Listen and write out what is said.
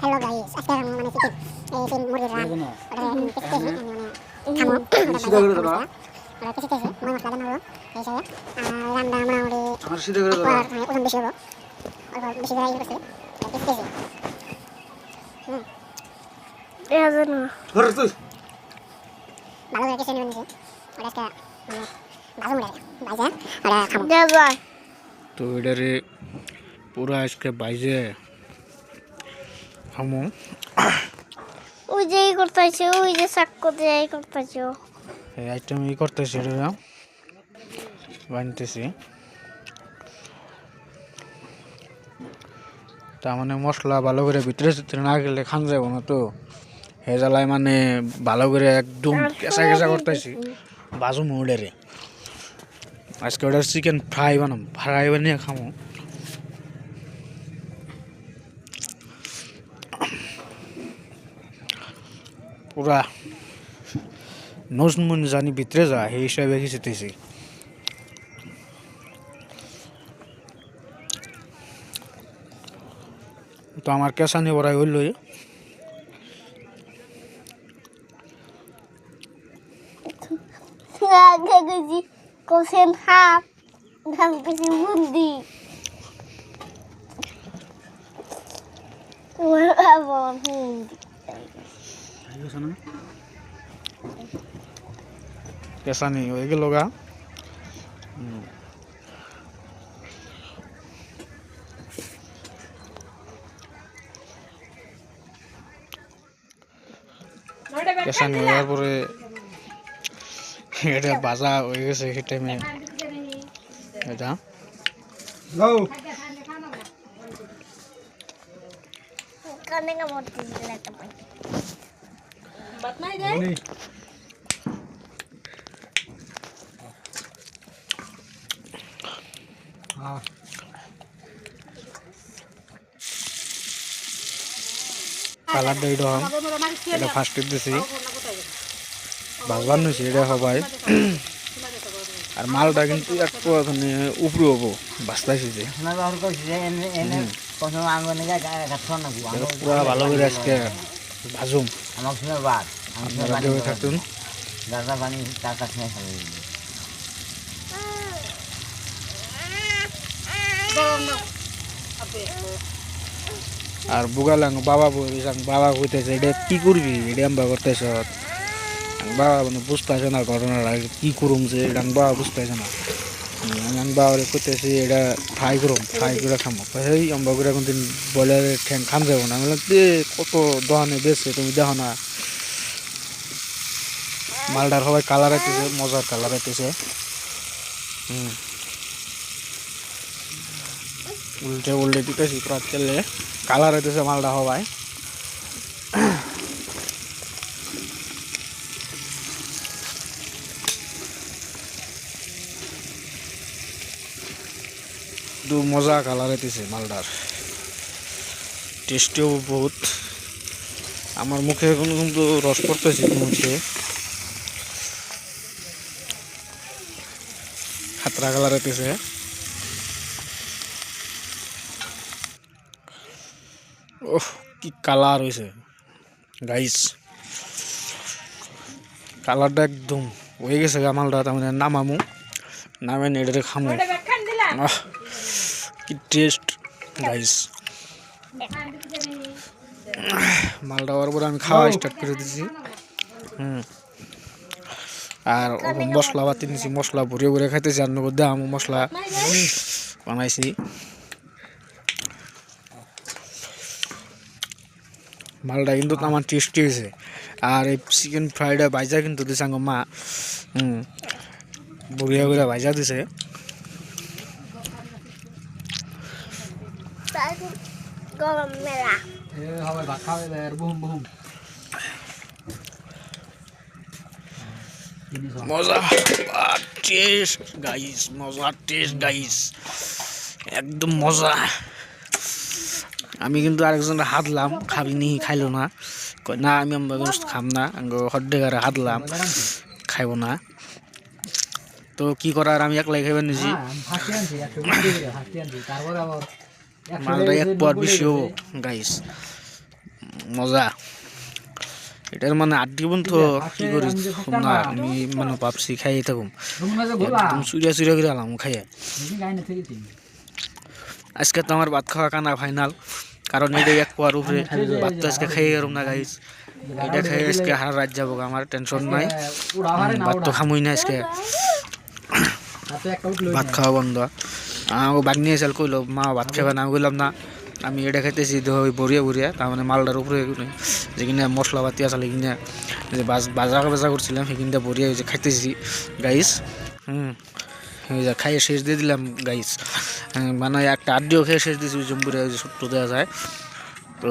hello guys, আজকে আমি মানে চিকেন এই সেই মুরগির রান ওটা পেস্টেছি আমি মানে খামো সিধা করে দাও ওটা পেস্টেছি মই মশলা বানাবো এই হিসাবে রান্না মোটামুটি আমার সিধা করে দাও মানে ওজন বেশি হবে অল্প বেশি করে ইয়ে করছি পেস্টেছি দেখা যায় না ধর তুই ভালো করে কেসে নিয়ে নিছি ওটা আজকে মানে ভালো মুড়ে ভাজা ওটা খামো দেখা যায় তো এটারে পুরো আজকে বাইজে খামো ওই যে করতেছে ওই যে শাক করতে যাই করতেছে এই আইটেম করতেছি এটা বানতেছি তার মানে মশলা ভালো করে ভিতরে ভিতরে না গেলে খান যাবো না তো হে জ্বালায় মানে ভালো করে একদম কেঁচা কেঁচা করতেছি বাজু মুড়ে আজকে ওটা চিকেন ফ্রাই বানিয়ে খামো পুরা নজমুন জানি ভিতরে যা সেই হিসাবে খেতেছি তো আমার কেঁচানি বড়াই হইলই গেজি কোসেন হাফ ধান কিছু বুন্দি ওরা বুন্দি কেঁচানি হয়ে গেল গা কেঁচানি হওয়ার পরে এটা ভাজা হয়ে গেছে সেই টাইমে এটা কানে মরতে দিলে একটা পাই বাত নাই দে কালার দিয়ে এটা ফার্স্ট দিয়েছি ভাজবার নিয়েছি এটা সবাই আর মালটা কিন্তু একটু ওখানে উপরে হবো বাঁচতেছি যে পুরা ভালো করে আজকে ভাজুম আপনারা দেখে থাকুন আর বুগালাং বাবা বলিসাং বাবা কইতেছে এটা কি করবি এটা আমরা করতেছ বাবা মানে বুঝতেছে না ঘটনাটা কি করুম যে এটা বাবা বুঝতেছে না আমি বাবারে কইতেছি এটা ফ্রাই করে খামো সেই আমরা করে কোনদিন বয়লারের ঠ্যাং খাম যাবো না আমি বললাম কত দোকানে বেচছে তুমি দেখো না মালটার সবাই কালার আইতেছে মজার কালার আইতেছে উল্টে দিতেছি পুরা তেলে কালার হইতেছে মালটা সবাই দু মজা কালার হইতেছে মালটার টেস্টিও বহুত আমার মুখে এখন কিন্তু রস পড়তেছে মুখে খাতরা কালার হইতেছে ওহ কি কালার হয়েছে গাইস কালারটা একদম হয়ে গেছে মালটা তার মানে নামামু নামে নেড়ে খামু কি টেস্ট গাইস মালটা হওয়ার পরে আমি খাওয়া স্টার্ট করে দিয়েছি আর মশলা বাতি নিয়েছি মশলা ভরে ভরে খাইতেছি আর নগদ আমি মশলা বানাইছি মালটা কিন্তু আমার টেস্টি হয়েছে আর এই চিকেন ফ্রাইডা ভাজা কিন্তু দিছে আমার মা বড়িয়া করে ভাজা দিছে গরম মেলা মজা টেস্ট গাইস মজা টেস্ট গাইস একদম মজা আমি কিন্তু আরেকজন হাতলাম খাবিনি খাইলো না না আমি খাম না হদ্দেগারে হাতলাম খাইব না তো কি করার আমি একলাই খাইবার নিছি মালটা এক পর বেশি হবো গাইস মজা এটার মানে আড্ডি তো কি করি না আমি মানে ভাবছি খাইয়ে থাকুম একদম চুরিয়া চুরিয়া করে আলাম খাইয়ে আজকে তো আমার ভাত খাওয়া কানা ফাইনাল কারণ এটা এক পোয়ার উপরে ভাত তো আজকে খাইয়ে গেলাম না গাইস এটা খাইয়ে আজকে হারা রাত যাবো আমার টেনশন নাই ভাত তো খামুই না আজকে ভাত খাওয়া বন্ধ আমাকে বাগ নিয়ে চাল কইলো মা ভাত খাবে না আমি কইলাম না আমি এটা খাইতেছি তো ওই বরিয়া বরিয়া তার মানে মালটার উপরে যেখানে মশলা পাতি আসলে কিনে যে বাজা বাজা করছিলাম সেখানটা বরিয়া যে খাইতেছি গাইস খাইয়ে শেষ দিয়ে দিলাম গাইস মানে একটা আড্ডিও খেয়ে শেষ দিয়েছি জম্বুরে ছোট্ট দেওয়া যায় তো